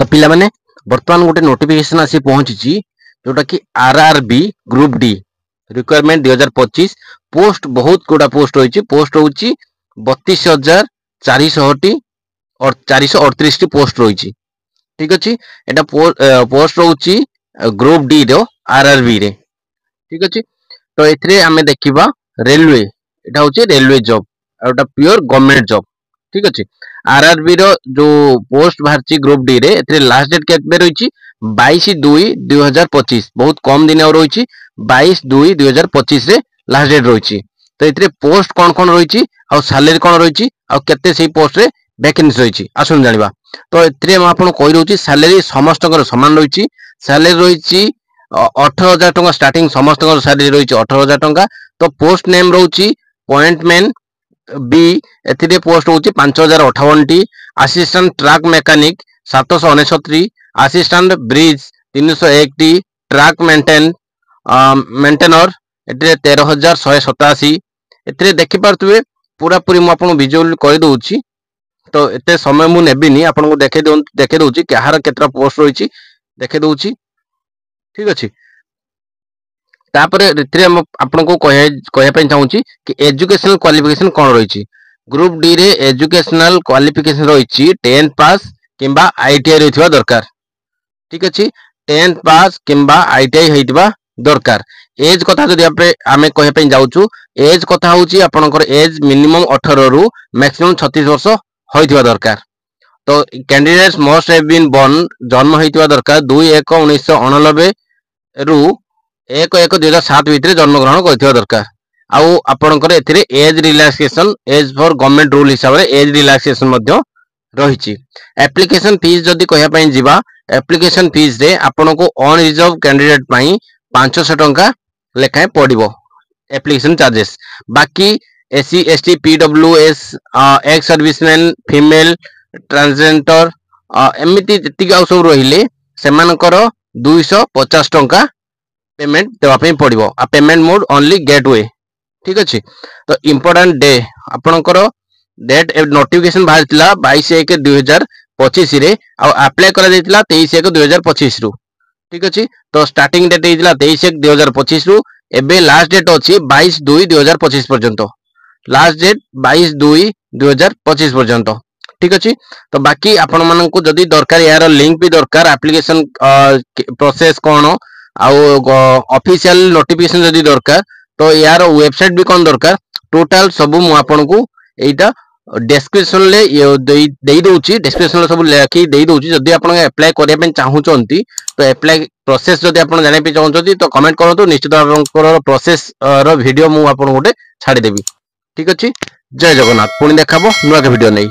तो पिला माने वर्तमान गोटे नोटिफिकेशन आसी पहुंची जोटा कि RRB group D requirement 2025 post बहुत गुड़ा पोस्ट रही पोस्ट रोची 32,400 और 438 पोस्ट रही ठीक अच्छे एटा पोस्ट रोची ग्रुप डी रो आरआरबी रे ठीक अच्छे तो एथरे आमे देखिबा रेलवे एटा होची रेलवे जॉब एटा प्योर गवर्नमेंट जॉब ठीक अच्छे आरआरबी रो जो पोस्ट बाहरची ग्रुप डी रे एथरे लास्ट डेट केबे रहिची 22/2/2025 बहुत कम दिन और रही 22/2/2025 रे लास्ट डेट रही तो एथरे पोस्ट कौन कौन रही आ सैलरी कौन रही आ केते से पोस्ट रे वैकेंसी रही आसुन जानिबा तो एथरे हम आपन कहि रहउची सैलरी समस्त समान रही सैलरी रही 18,000 टंका स्टार्टिंग समस्त सैलरी रही 18,000 टंका तो पोस्ट नेम रही पॉइंटमैन बी एथिरे पोस्ट होची 5,058 टी assistant track mechanic 769 assistant bridge 301 टी ट्रक मेंटेनर एथिरे 13,187 एथिरे देखि पारथुवे पूरा पूरी मु आपन विजुअल कहि दउची तो एते समय मु नेबिनी आपन को देखे दउची कहार केतरा पोस्ट रही देखे दउची ठीक अछि तापर एथिरे हम आपन को कहया पई चाहूची कि एजुकेशनल क्वालिफिकेशन कोन रही ग्रुप डी रे एजुकेशनल क्वालिफिकेशन रही 10th पास किंबा आईटीआई रहितबा दरकार ठीक अछि 10th पास किंबा आईटीआई हेइतबा दरकार एज कथा जदि आमे कहया पई जाउचू एज कथा होची आपनकर एज मिनिमम 18 रु मैक्सिमम 36 वर्ष होइतबा दरकार तो candidates must have been born जन्म होइतबा दरकार 2/1/1989 रु 1/1/2007 भितर जन्म ग्रहण करथिबा दरकार आउ आपनकर एथिरे age relaxation age for government rule हिसाब रे एज रिलैक्सेशन मध्य रहिछि एप्लीकेशन फीस जदि कहया पई जिबा एप्लीकेशन फीस रे आपन को अनरिजर्व कैंडिडेट पई 500 टंका लेखाए पड़िबो एप्लीकेशन चार्जेस बाकी SC ST PWS ex serviceman female transgender एमिति जति आ सब रहिले सेमानकर 250 टंका पेमेंट देवा पई पड़िबो आ पेमेंट मोड ओनली गेटवे ठीक अछि तो इंपोर्टेंट डे आपनकर डेट नोटिफिकेशन बाहरतिला 22/1/2025 रे आ अप्लाई करा दैतिला 23/1/2025 रु ठीक अछि तो स्टार्टिंग डेट दैतिला 23/1/2025 रु एबे लास्ट डेट अछि 22/2/2025 पर्यंत लास्ट डेट 22/2/2025 पर्यंत ठीक अछि तो बाकी आपण मानन को जदी दरकार यार लिंक भी दरकार एप्लीकेशन प्रोसेस कोन ऑफिशियल नोटिफिकेशन जदी दरकार तो यार वेबसाइट भी कोन दरकार टोटल सब मु आपन को एटा डिस्क्रिप्शन ले देई दोउची डिस्क्रिप्शन सब लेखि देई दोउची जदी आपन अप्लाई करिया पे चाहूचंती तो अप्लाई प्रोसेस जदी आपन जाने पे चाहूचंती तो कमेंट करंतु निश्चित आपनकर प्रोसेस रो वीडियो मु आपन गोटे छाडी देबी ठीक अछि जय जगन्नाथ पुणी देखाबो नुआ के वीडियो नै।